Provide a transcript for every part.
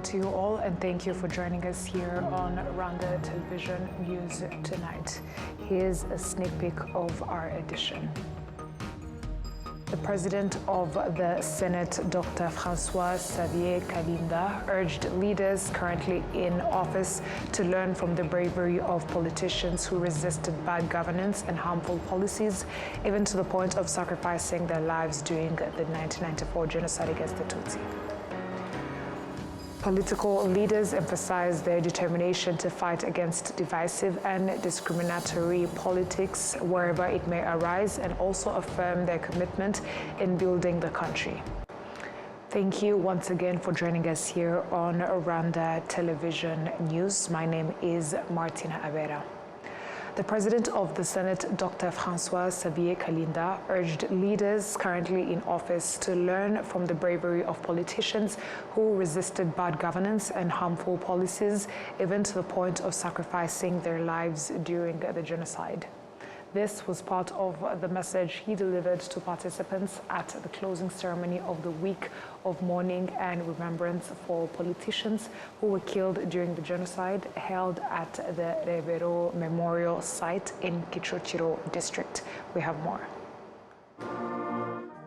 to you all, and thank you for joining us here on Rwanda Television News tonight. Here's a sneak peek of our edition. The President of the Senate, Dr. François-Xavier Kalinda, urged leaders currently in office to learn from the bravery of politicians who resisted bad governance and harmful policies, even to the point of sacrificing their lives during the 1994 genocide against the Tutsi. Political leaders emphasized their determination to fight against divisive and discriminatory politics wherever it may arise, and also affirm their commitment in building the country. Thank you once again for joining us here on Rwanda Television News. My name is Martina Avera. The President of the Senate, Dr. François-Xavier Kalinda, urged leaders currently in office to learn from the bravery of politicians who resisted bad governance and harmful policies, even to the point of sacrificing their lives during the genocide. This was part of the message he delivered to participants at the closing ceremony of the week of mourning and remembrance for politicians who were killed during the genocide, held at the Rebero Memorial Site in Kicukiro district. We have more.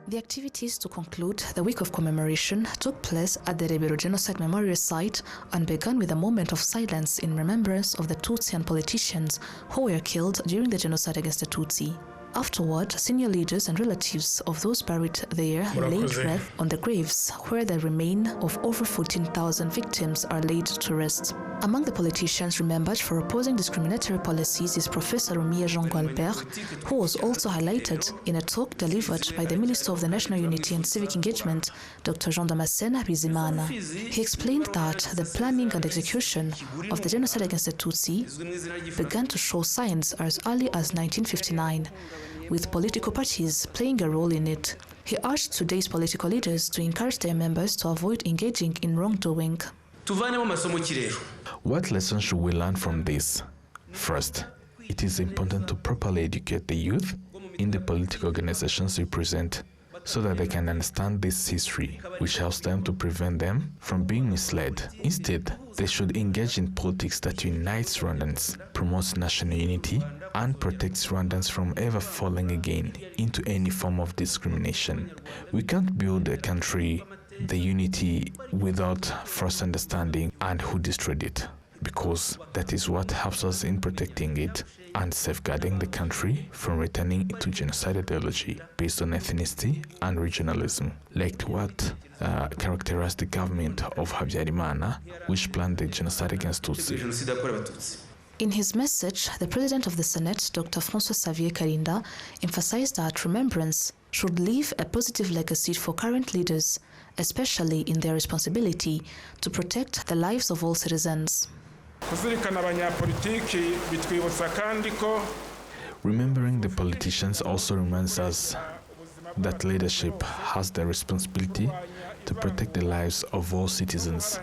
The activities to conclude the week of commemoration took place at the Rebero Genocide Memorial Site and began with a moment of silence in remembrance of the Tutsi politicians who were killed during the genocide against the Tutsi. Afterward, senior leaders and relatives of those buried there laid wreaths on the graves, where the remains of over 14,000 victims are laid to rest. Among the politicians remembered for opposing discriminatory policies is Professor Rumia Jean Gualbert, who was also highlighted in a talk delivered by the Minister of the National Unity and Civic Engagement, Dr. Jean Damascene Bizimana. He explained that the planning and execution of the genocide against the Tutsi began to show signs as early as 1959, with political parties playing a role in it. He urged today's political leaders to encourage their members to avoid engaging in wrongdoing. What lessons should we learn from this? First, it is important to properly educate the youth in the political organizations we present, so that they can understand this history, which helps them to prevent them from being misled. Instead, they should engage in politics that unites Rwandans, promotes national unity, and protects Rwandans from ever falling again into any form of discrimination. We can't build a country, the unity, without first understanding and who destroyed it, because that is what helps us in protecting it and safeguarding the country from returning to genocide ideology based on ethnicity and regionalism, like what characterized the government of Habyarimana, which planned the genocide against Tutsi. In his message, the President of the Senate, Dr. François-Xavier Kalinda, emphasized that remembrance should leave a positive legacy for current leaders, especially in their responsibility to protect the lives of all citizens. Remembering the politicians also reminds us that leadership has the responsibility to protect the lives of all citizens,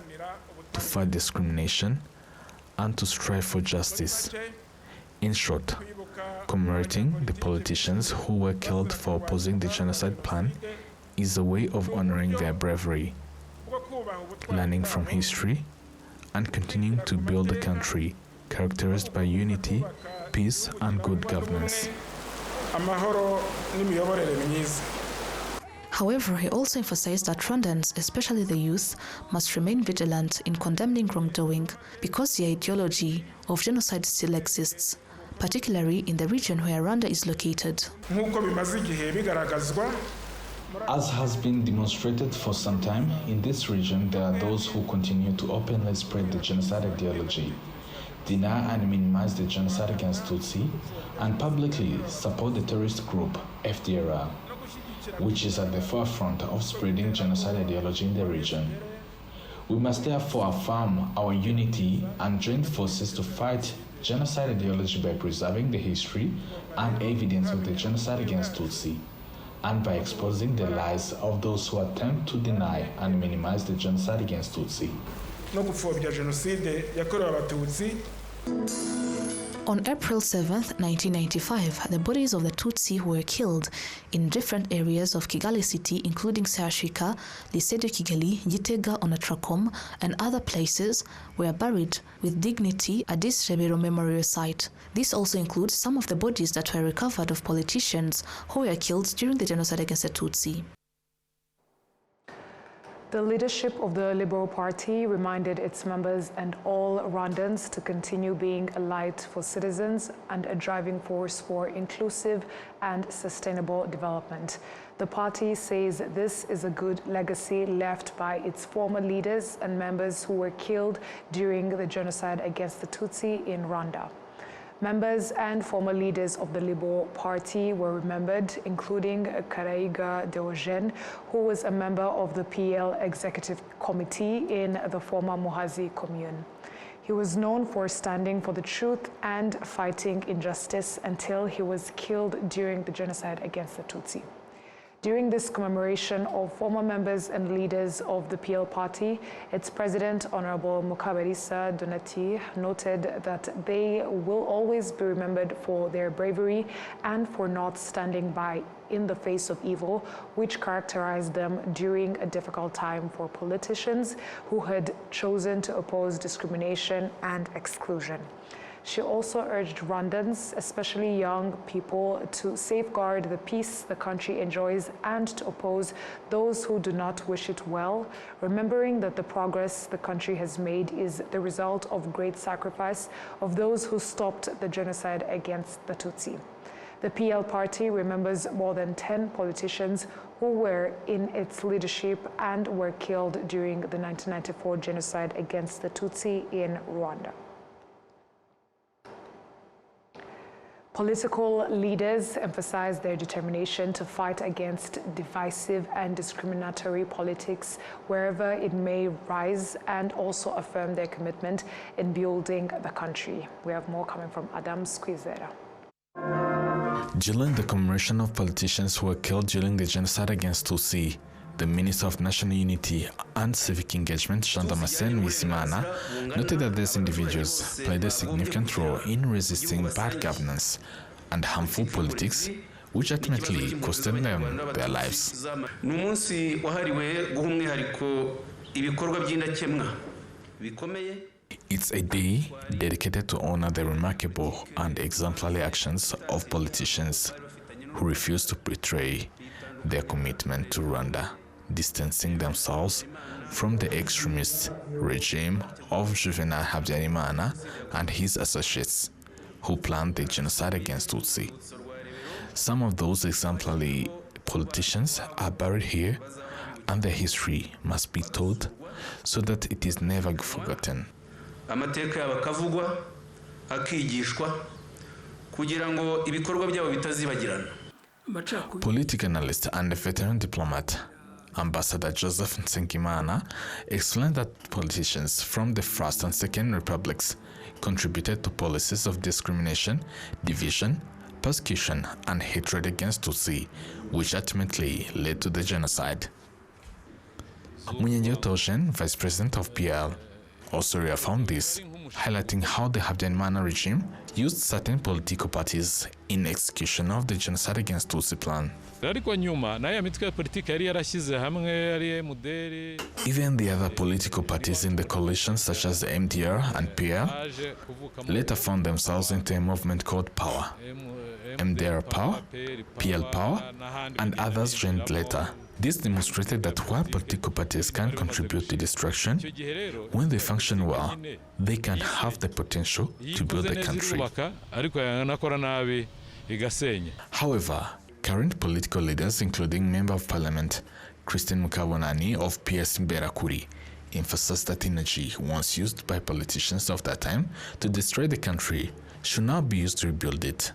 to fight discrimination, and to strive for justice. In short, commemorating the politicians who were killed for opposing the genocide plan is a way of honoring their bravery, learning from history, and continuing to build a country characterized by unity, peace, and good governance. However, he also emphasized that Rwandans, especially the youth, must remain vigilant in condemning wrongdoing because the ideology of genocide still exists, particularly in the region where Rwanda is located. As has been demonstrated for some time, in this region there are those who continue to openly spread the genocide ideology, deny and minimize the genocide against Tutsi, and publicly support the terrorist group FDLR, which is at the forefront of spreading genocide ideology in the region. We must therefore affirm our unity and join forces to fight genocide ideology by preserving the history and evidence of the genocide against Tutsi, and by exposing the lies of those who attempt to deny and minimize the genocide against Tutsi. On April 7, 1995, the bodies of the Tutsi who were killed in different areas of Kigali city, including Sehashika, Lycée de Kigali, Gitega, Onatracom, and other places, were buried with dignity at this Rebero memorial site. This also includes some of the bodies that were recovered of politicians who were killed during the genocide against the Tutsi. The leadership of the Liberal Party reminded its members and all Rwandans to continue being a light for citizens and a driving force for inclusive and sustainable development. The party says this is a good legacy left by its former leaders and members who were killed during the genocide against the Tutsi in Rwanda. Members and former leaders of the Liberal Party were remembered, including Karaiga Deogene, who was a member of the PL Executive Committee in the former Muhazi commune. He was known for standing for the truth and fighting injustice until he was killed during the genocide against the Tutsi. During this commemoration of former members and leaders of the PL party, its president, Honorable Mukabalisa Donati, noted that they will always be remembered for their bravery and for not standing by in the face of evil, which characterized them during a difficult time for politicians who had chosen to oppose discrimination and exclusion. She also urged Rwandans, especially young people, to safeguard the peace the country enjoys and to oppose those who do not wish it well, remembering that the progress the country has made is the result of great sacrifice of those who stopped the genocide against the Tutsi. The PL party remembers more than 10 politicians who were in its leadership and were killed during the 1994 genocide against the Tutsi in Rwanda. Political leaders emphasized their determination to fight against divisive and discriminatory politics wherever it may rise, and also affirm their commitment in building the country. We have more coming from Adam Squizera. During the commemoration of politicians who were killed during the genocide against Tutsi, the Minister of National Unity and Civic Engagement, Jean Damascene Bizimana, noted that these individuals played a significant role in resisting bad governance and harmful politics, which ultimately costed them their lives. It's a day dedicated to honor the remarkable and exemplary actions of politicians who refuse to betray their commitment to Rwanda, distancing themselves from the extremist regime of Juvenal Habyarimana and his associates who planned the genocide against Tutsi. Some of those exemplary politicians are buried here, and their history must be told so that it is never forgotten. Amateka yabo akavugwa akigishwa kugira ngo ibikorwa byabo bitazibagirana. Political analyst and veteran diplomat Ambassador Joseph Nsengimana explained that politicians from the First and Second Republics contributed to policies of discrimination, division, persecution, and hatred against Tutsi, which ultimately led to the genocide. Munyenyew Theogene, Vice President of PL, also reaffirmed this, highlighting how the Habyarimana regime used certain political parties in execution of the genocide against Tutsi plan. Even the other political parties in the coalition, such as the MDR and PL, later found themselves into a movement called Power. MDR Power, PL Power, and others joined later. This demonstrated that while political parties can contribute to destruction, when they function well, they can have the potential to build the country. However, current political leaders, including Member of Parliament Christine Mukabunani of PS Mberakuri, emphasized that energy once used by politicians of that time to destroy the country should now be used to rebuild it.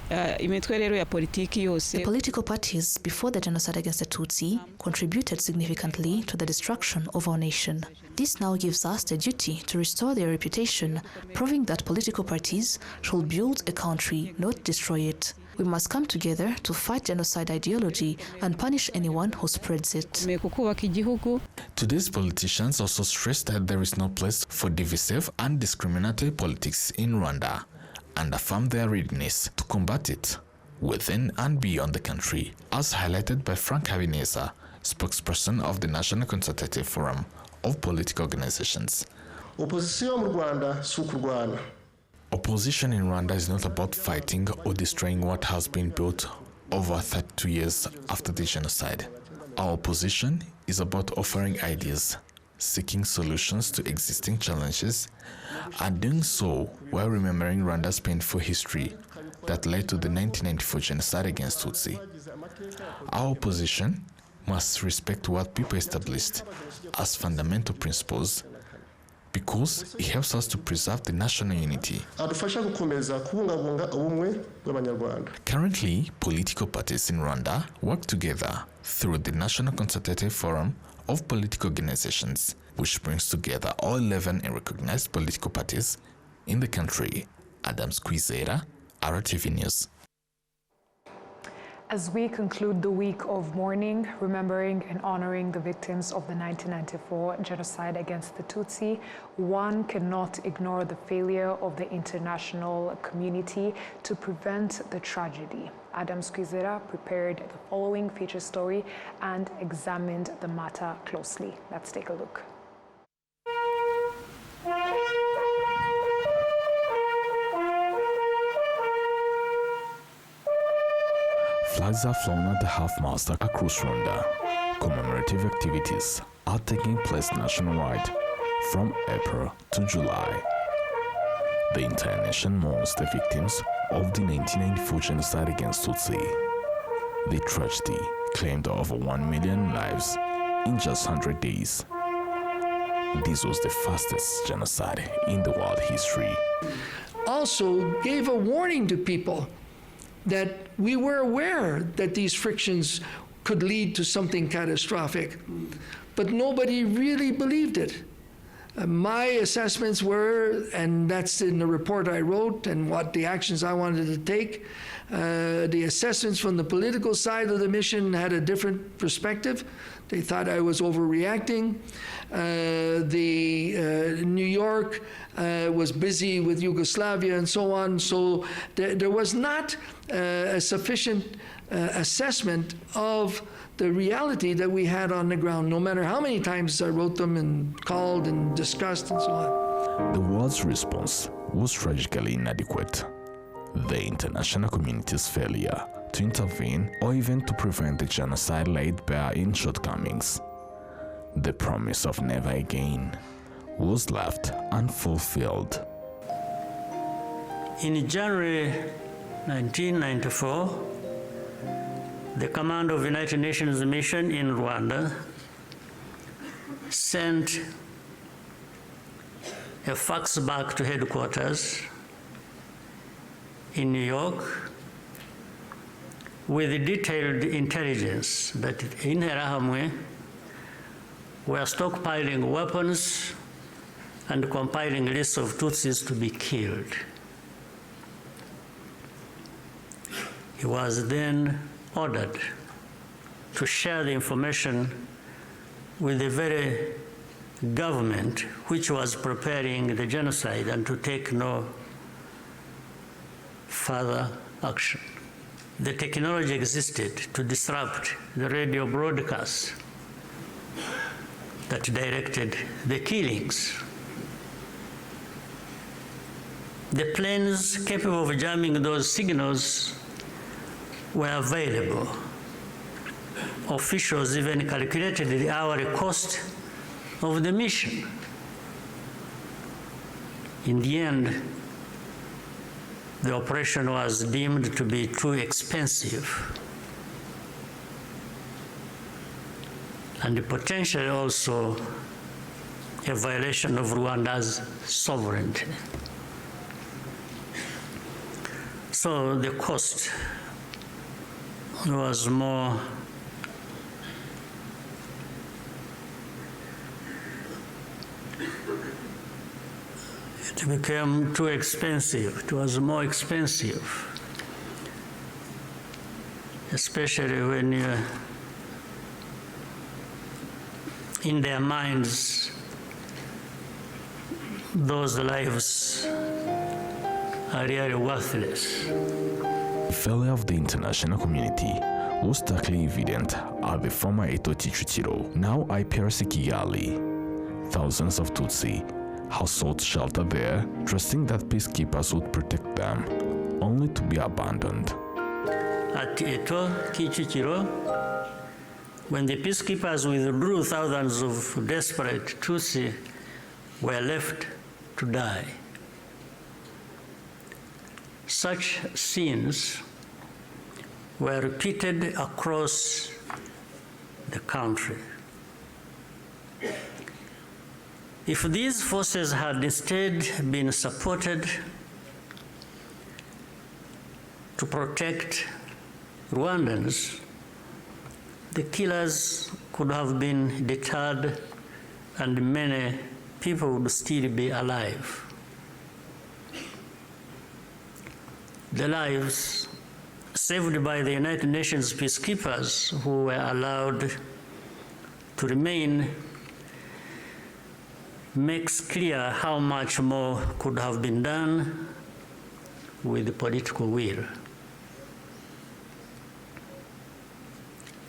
The political parties before the genocide against the Tutsi contributed significantly to the destruction of our nation. This now gives us the duty to restore their reputation, proving that political parties should build a country, not destroy it. We must come together to fight genocide ideology and punish anyone who spreads it. Today's politicians also stressed that there is no place for divisive and discriminatory politics in Rwanda, and affirm their readiness to combat it within and beyond the country, as highlighted by Frank Habineza, spokesperson of the National Consultative Forum of Political Organizations. Opposition mu Rwanda si ukurwana. Opposition in Rwanda is not about fighting or destroying what has been built over 32 years after the genocide. Our opposition is about offering ideas, seeking solutions to existing challenges, and doing so while remembering Rwanda's painful history that led to the 1994 genocide against Tutsi. Our opposition must respect what people established as fundamental principles, because it helps us to preserve the national unity. Currently, political parties in Rwanda work together through the National Consultative Forum of Political Organizations, which brings together all 11 recognized political parties in the country. Adams Kwizera, RwandaTV News. As we conclude the week of mourning, remembering and honoring the victims of the 1994 genocide against the Tutsi, one cannot ignore the failure of the international community to prevent the tragedy. Adams Kwizera prepared the following feature story and examined the matter closely. Let's take a look. Flags are flown at the half-mast across Rwanda. Commemorative activities are taking place nationwide from April to July. The entire nation mourns the victims of the 1994 genocide against Tutsi. The tragedy claimed over 1 million lives in just 100 days. This was the fastest genocide in the world history. Also gave a warning to people that we were aware that these frictions could lead to something catastrophic, but nobody really believed it. My assessments were, and that's in the report I wrote and what the actions I wanted to take, the assessments from the political side of the mission had a different perspective. They thought I was overreacting. New York was busy with Yugoslavia and so on, so there was not a sufficient assessment of the reality that we had on the ground, no matter how many times I wrote them and called and discussed and so on. The world's response was tragically inadequate. The international community's failure to intervene or even to prevent the genocide laid bare in shortcomings. The promise of never again was left unfulfilled. In January 1994, the command of the United Nations mission in Rwanda sent a fax back to headquarters in New York with detailed intelligence that in Interahamwe were stockpiling weapons and compiling lists of Tutsis to be killed. He was then ordered to share the information with the very government which was preparing the genocide and to take no further action. The technology existed to disrupt the radio broadcasts that directed the killings. The planes capable of jamming those signals were available. Officials even calculated the hourly cost of the mission. In the end, the operation was deemed to be too expensive and potentially also a violation of Rwanda's sovereignty. So the cost was more it became too expensive. It was more expensive, especially when you, in their minds, those lives are really worthless. The failure of the international community was starkly evident at the former Eto Kicukiro, now IPRC Kigali. Thousands of Tutsi have sought shelter there, trusting that peacekeepers would protect them, only to be abandoned. At Eto Kicukiro, when the peacekeepers withdrew, thousands of desperate Tutsi were left to die. Such scenes were repeated across the country. If these forces had instead been supported to protect Rwandans, the killers could have been deterred and many people would still be alive. The lives saved by the United Nations peacekeepers who were allowed to remain makes clear how much more could have been done with the political will.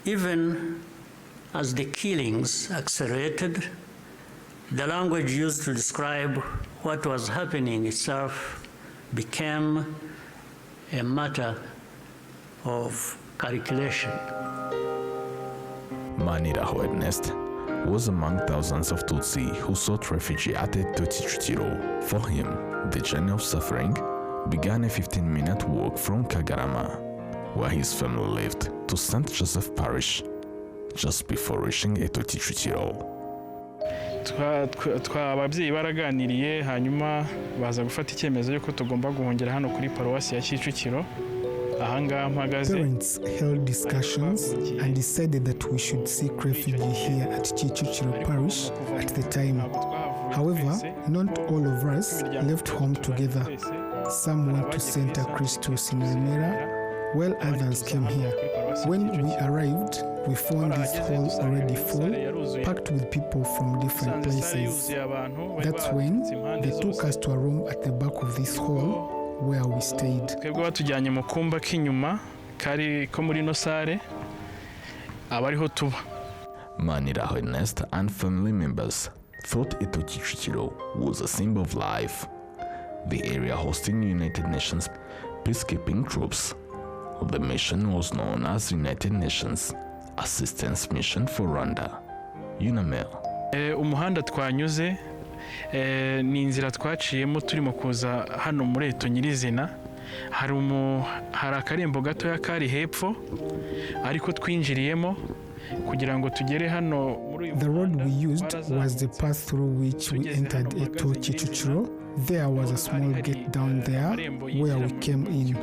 Even as the killings accelerated, the language used to describe what was happening itself became a matter of calculation. Maniraho Ernest was among thousands of Tutsi who sought refuge at Eto Kicukiro. For him, the journey of suffering began a 15-minute walk from Kagarama, where his family lived, to St. Joseph Parish, just before reaching Eto Kicukiro. Ababyeyi baraganiriye hanyuma baza gufata icyemezo yuko tugomba guhungira hano kuri paruwasi ya Kicukiro. Parents held discussions and decided that we should seek refuge here at Kicukiro Parish at the time. However, not all of us left home together. Some went to Center Christus in Remera, while others came here. When we arrived, we found this hall already full, packed with people from different places. That's when they took us to a room at the back of this hall where we stayed. Batujyanye mu kumba k'inyuma kari ko muri no sare abariho tuba. Maniraho Ernest and family members thought Eto Kicukiro was a symbol of life, the area hosting United Nations peacekeeping troops. The mission was known as United Nations Assistance Mission for Rwanda, UNAMIL. Umuhanda twanyuze ni inzira twaciyemo turimo kuza hano muri Eto nyirizina. Hari akarembo gatoya kari hepfo ariko twinjiriyemo kugira ngo tugere hano muri uyu. The road we used was the path through which we entered Eto Kicukiro. There was a small gate down there where we came in.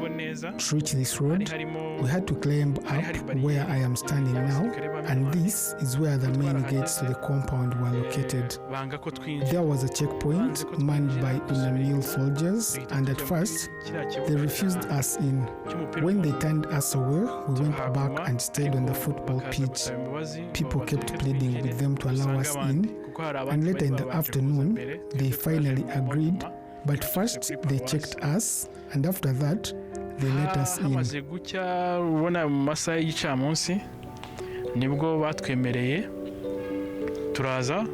To reach this road, we had to climb up where I am standing now, and this is where the main gates to the compound were located. There was a checkpoint manned by UNAMIL soldiers, and at first, they refused us in. When they turned us away, we went back and stayed on the football pitch. People kept pleading with them to allow us in, and later in the afternoon, they finally agreed. But first they checked us, and after that they let us in. Hamaze gucya ubona mu masaha y'icamunsi nibwo batwemereye turaza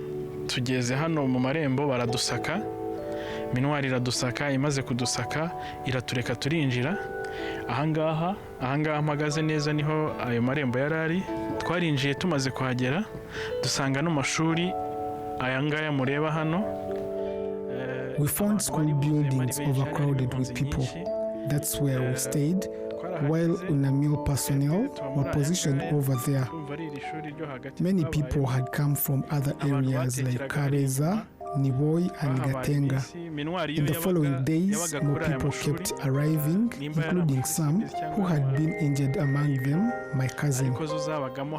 tugeze hano mu marembo baradusaka. Minwari iradusaka, imaze kudusaka iratureka turinjira. Ahangaha mpagaze neza niho ayo marembo yarari. Twarinjiye tumaze kuhagera dusanga no mashuri ayangaya mureba hano. We found school buildings overcrowded with people. That's where we stayed, while UNAMIL personnel were positioned over there. Many people had come from other areas like Kareza, Niboy, and Gatenga. In the following days, more people kept arriving, including some who had been injured, among them my cousin.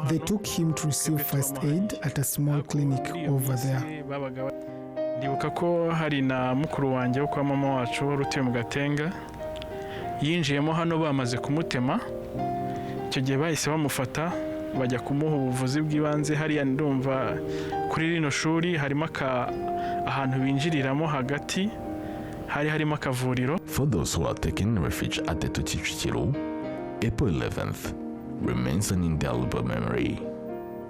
They took him to receive first aid at a small clinic over there. Ndibuka ko hari na mukuru wanjye wo kwa mama wacu wari utuye mu Gatenga yinjiyemo hano bamaze kumutema. Icyo gihe bahise bamufata bajya kumuha ubuvuzi bw'ibanze. Hariya ndumva kuri rino shuri harimo ahantu binjiriramo hagati hari harimo akavuriro. For those who are taking refuge at the Kicukiro, April 11th remains an indelible memory.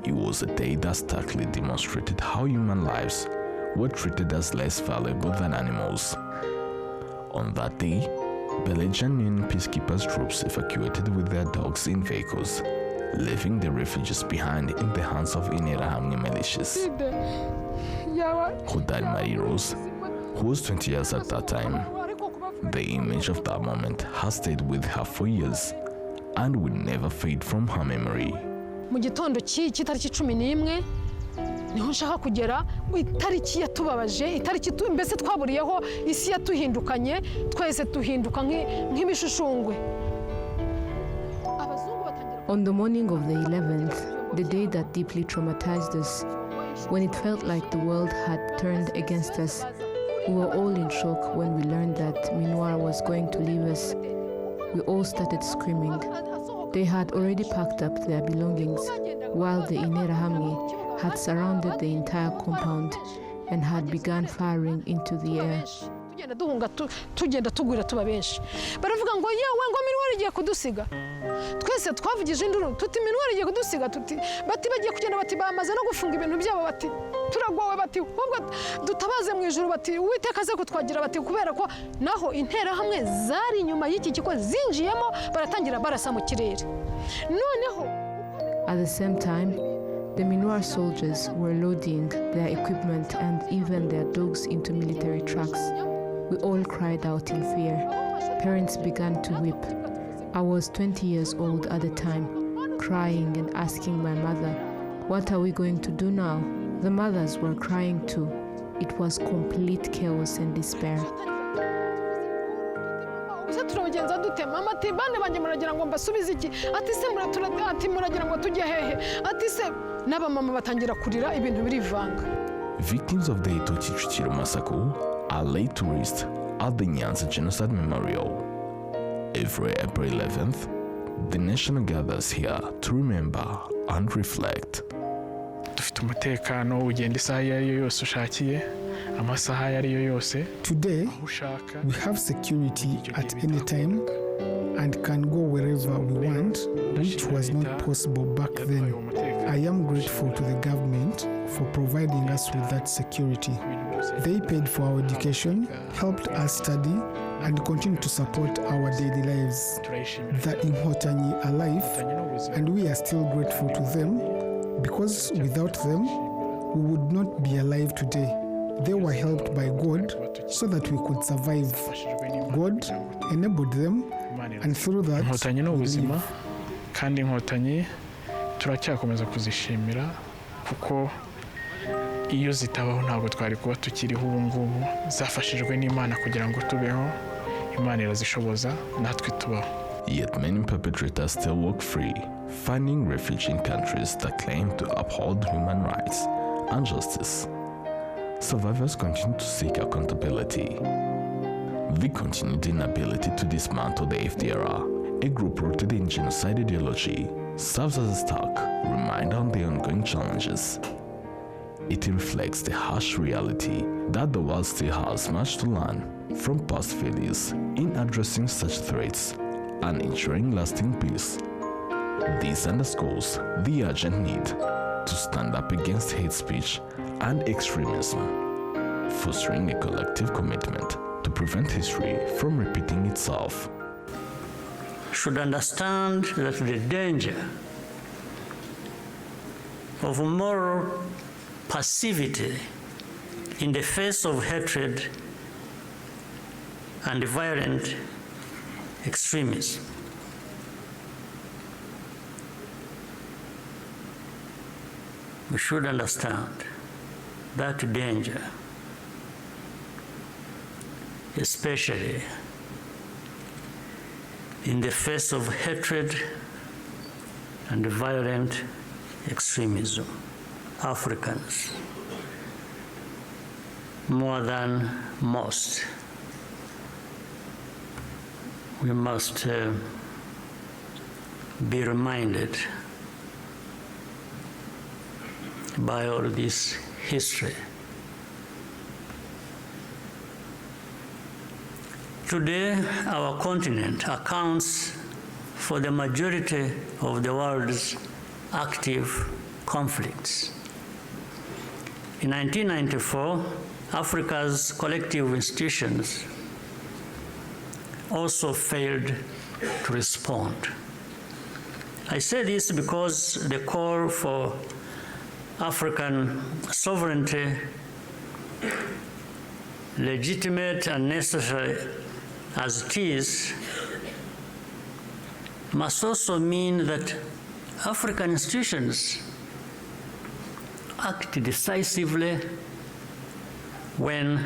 It was a day that starkly demonstrated how human lives were treated as less valuable than animals. On that day, Belgian UN peacekeepers troops evacuated with their dogs in vehicles, leaving the refugees behind in the hands of Interahamwe militias. Hodari Marie Rose, who was 20 years at that time, the image of that moment has stayed with her for years and will never fade from her memory. Mu gitondo cy'itariki 11 niho nshaka kugera itariki yatubabaje itariki mbese twaburiyeho isi yatuhindukanye twese tuhinduka nk'ibishushungwe. On the morning of the 11th, the day that deeply traumatized us, when it felt like the world had turned against us, we were all in shock when we learned that Minwara was going to leave us. We all started screaming. They had already packed up their belongings, while the Interahamwe had surrounded the entire compound and had begun firing into the air. Tugenda tugwira tuba benshi baravuga ngo yewe ngo Minwara igiye kudusiga twese twavugije induru tuti Minwara igiye kudusiga tuti bati bagiye kugenda bati bamaze no gufunga ibintu byabo bati turagwawe bati ahubwo dutabaze mu ijuru bati Uwiteka aze kutwagira bati kubera ko naho Interahamwe zari inyuma y'iki kiko zinjiyemo baratangira barasa mu kirere noneho. At the same time, the Minwara soldiers were loading their equipment and even their dogs into military trucks. We all cried out in fear. Parents began to weep. I was 20 years old at the time, crying and asking my mother, "What are we going to do now?" The mothers were crying too. It was complete chaos and despair. Turagenza dutema amati bane banje muragira ngo mbasubize iki ati se ati muragira ngo tujye hehe ati se n'abamama batangira kurira ibintu birivanga. Victims of the Kicukiro massacre are laid to rest at the Nyanza Genocide Memorial. Every April 11th, the nation gathers here to remember and reflect. Dufite umutekano ugenda isaha iyo ariyo yose ushakiye amasaha ayo ariyo yose. Today, we have security at any time and can go wherever we want, which was not possible back then. I am grateful to the government for providing us with that security. They paid for our education, helped us study, and continue to support our daily lives. The Inhotanyi are alive, and we are still grateful to them because without them, we would not be alive today. They were helped by God so that we could survive. God enabled them, and through that, Inhotanyi n'ubuzima kandi Inhotanyi turacyakomeza kuzishimira kuko iyo zitabaho ntabwo twari kuba tukiriho ubu ngubu. Zafashijwe n'Imana kugira ngo tubeho. Imana irazishoboza natwe tubaho. Yet many perpetrators still walk free, finding refuge in countries that claim to uphold human rights and justice. Survivors continue to seek accountability. The continued inability to dismantle the FDLR, a group rooted in genocide ideology, serves as a stark reminder on the ongoing challenges. It reflects the harsh reality that the world still has much to learn from past failures in addressing such threats and ensuring lasting peace. This underscores the urgent need to stand up against hate speech and extremism, fostering a collective commitment to prevent history from repeating itself. Should understand that the danger of moral passivity in the face of hatred and violent extremism. We should understand that danger, especially in the face of hatred and violent extremism. Africans, more than most, we must be reminded by all this history Today, our continent accounts for the majority of the world's active conflicts. In 1994, Africa's collective institutions also failed to respond. I say this because the call for African sovereignty, legitimate and necessary as it is, must also mean that African institutions act decisively when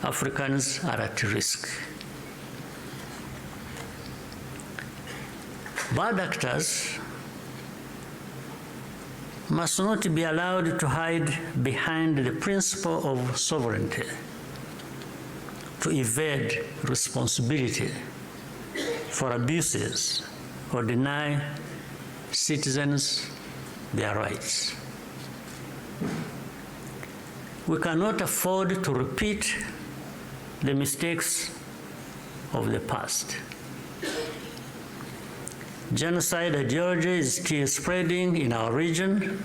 Africans are at risk. Bad actors must not be allowed to hide behind the principle of sovereignty, to evade responsibility for abuses or deny citizens their rights. We cannot afford to repeat the mistakes of the past. Genocide ideology is still spreading in our region.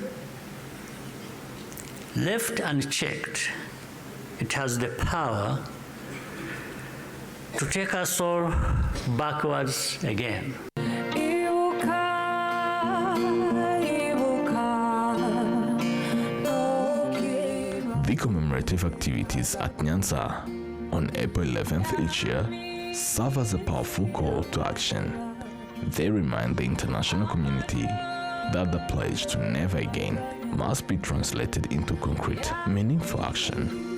Left unchecked, it has the power to take us all backwards again. The commemorative activities at Nyanza on April 11th each year serve as a powerful call to action. They remind the international community that the pledge to never again must be translated into concrete, meaningful action.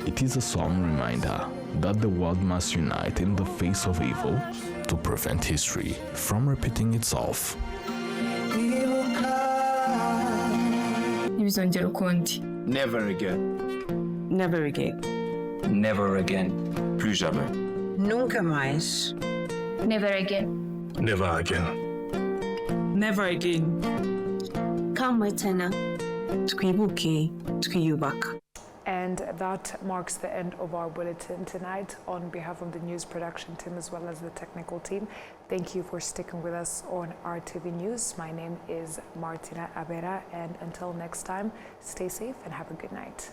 It is a solemn reminder that the world must unite in the face of evil to prevent history from repeating itself. Never again. Never again. Never again. Plus jamais. Nunca mais. Never again. Never again. Never again. Kamwe tena. Twibuke, twiyubaka. And that marks the end of our bulletin tonight. On behalf of the news production team as well as the technical team, thank you for sticking with us on RTV News. My name is Martina Abera, and until next time, stay safe and have a good night.